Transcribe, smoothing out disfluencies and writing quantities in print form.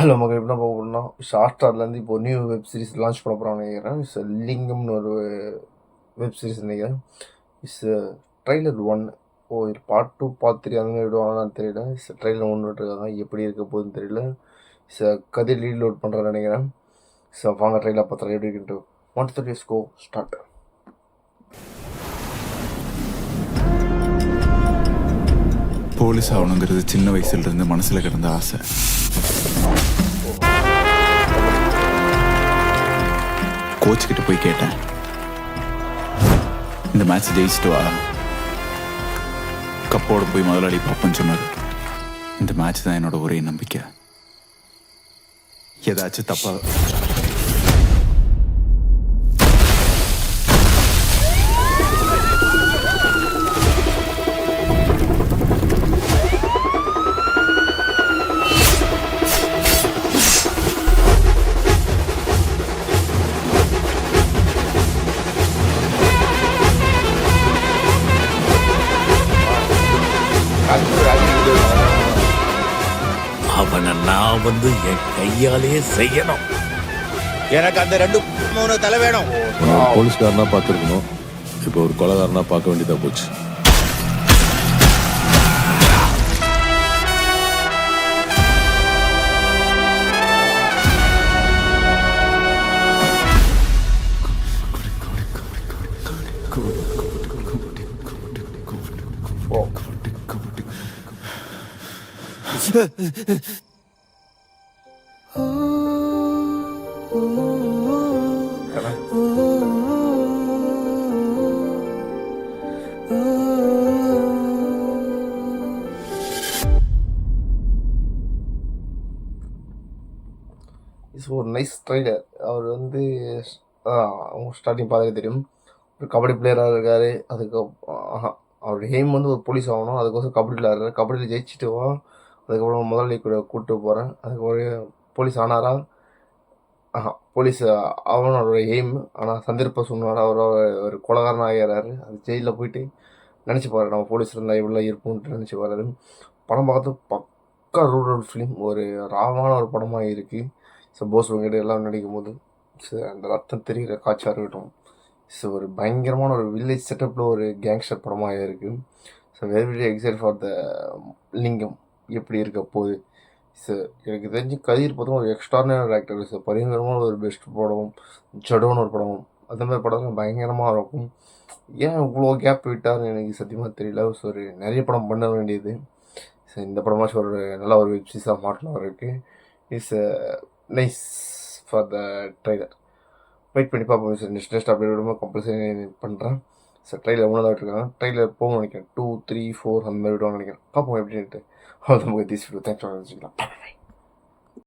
Hello மகள் எப்படி பார்க்க போகிறோம்னா ஹாட்ஸ்டார்லேருந்து இப்போ நியூ வெப் சீரிஸ் லான்ச் பண்ண போகிறான்னு நினைக்கிறேன். லிங்கம்னு ஒரு வெப் சீரிஸ் நினைக்கிறேன். ட்ரைலர் 1. இது பார்ட் 2 பார்ட் 3 அந்த மாதிரி விடுவாங்கன்னு தெரியல. ட்ரைலர் 1 விட்டுருக்காங்க, எப்படி இருக்க போகுதுன்னு தெரியல. கதை ரீலோட் பண்ணுறேன்னு நினைக்கிறேன். வாங்க ட்ரைலர் பார்த்தா எப்படி இருக்குன்ட்டு 1 3 கோ ஸ்டார்ட். போலீஸ் ஆகணுங்கிறது சின்ன வயசுல இருந்து மனசுல கிடந்த ஆசை. கோச் கிட்ட போய் கேட்டேன், இந்த மேட்ச் ஜெயிச்சுட்டு வா, கப்போட போய் முதலாளி பார்ப்பேன்னு சொன்னாரு. இந்த மேட்ச் தான் என்னோட ஒரே நம்பிக்கை. ஏதாச்சும் தப்பா அவனை நான் என் கையாலேயே செய்யணும். எனக்கு அந்த 2-3 தலை வேணும். போலீஸ்காரனா பார்த்துருக்கணும், இப்போ ஒரு கொலைகாரனா பார்க்க வேண்டியதா போச்சு. ஒரு நைஸ் ட்ரைலர். அவர் அவங்க ஸ்டார்டிங் பார்த்தாலே தெரியும், ஒரு கபடி பிளேயராக இருக்கார். அதுக்கு அவருடைய எய்ம் ஒரு போலீஸ் ஆகணும். அதுக்கோசம் கபடி விளையாடுறாரு. கபடியில் ஜெயிச்சுட்டு வா, அதுக்கப்புறம் முதலாளி கூட கூப்பிட்டு போகிறேன். அதுக்கப்புறம் போலீஸ் ஆனாரா? போலீஸ் அவனோட எய்ம். ஆனால் சந்தர்ப்ப சூழ்நிலை அவரோட ஒரு கொலகாரன் ஆகிறாரு. அது ஜெயிலில் போயிட்டு நினச்சி பாரு, நம்ம போலீஸ் இருந்தால் இவ்வளோ இருப்போம்ட்டு நினச்சி பாரு. படம் பார்த்து பக்கா ரூரல் ஃபிலிம், ஒரு ராவான ஒரு படமாக இருக்குது. போஸ் வெங்கட் எல்லாம் நடிக்கும் போது அந்த ரத்தம் தெரிகிற காட்சியாக இருக்கட்டும். ஒரு பயங்கரமான ஒரு வில்லேஜ் செட்டப்பில் ஒரு கேங்ஸ்டர் படமாக இருக்குது. வெரி எக்ஸைட் ஃபார் த லிங்கம் எப்படி இருக்க போகுது. எனக்கு தெரிஞ்சு கதிர் பார்த்தோம் ஒரு எக்ஸ்ட்ரானரி ஆக்டர். பயங்கரமான ஒரு பெஸ்ட் படம், ஜடோன்னு ஒரு படம், அந்த மாதிரி படம் பயங்கரமாக இருக்கும். ஏன் இவ்வளோ கேப் விட்டார்னு எனக்கு சத்தியமாக தெரியல. ஒரு நிறைய படம் பண்ண வேண்டியது. இந்த படமாச்சும் ஒரு நல்ல ஒரு வெப் சீரிஸாக மாற்றணும் இருக்குது. Nice for the trailer. Wait பண்ணி பார்ப்போம். நெக்ஸ்ட் அப்டேட் விடும்போது கம்பல்சரி பண்ணுறேன். ட்ரைலர் 1 தான் விட்டுருக்காங்க. ட்ரைலர் போகணும்னு நினைக்கிறேன். 2 3 4 அந்த மாதிரி விடுவான்னு நினைக்கிறேன். பார்ப்போம் எப்படின்ட்டு. அவ்வளோ நமக்கு தீஸ் வீடியோ. தேங்க்ஸ் ஃபார் வாட்சிங்.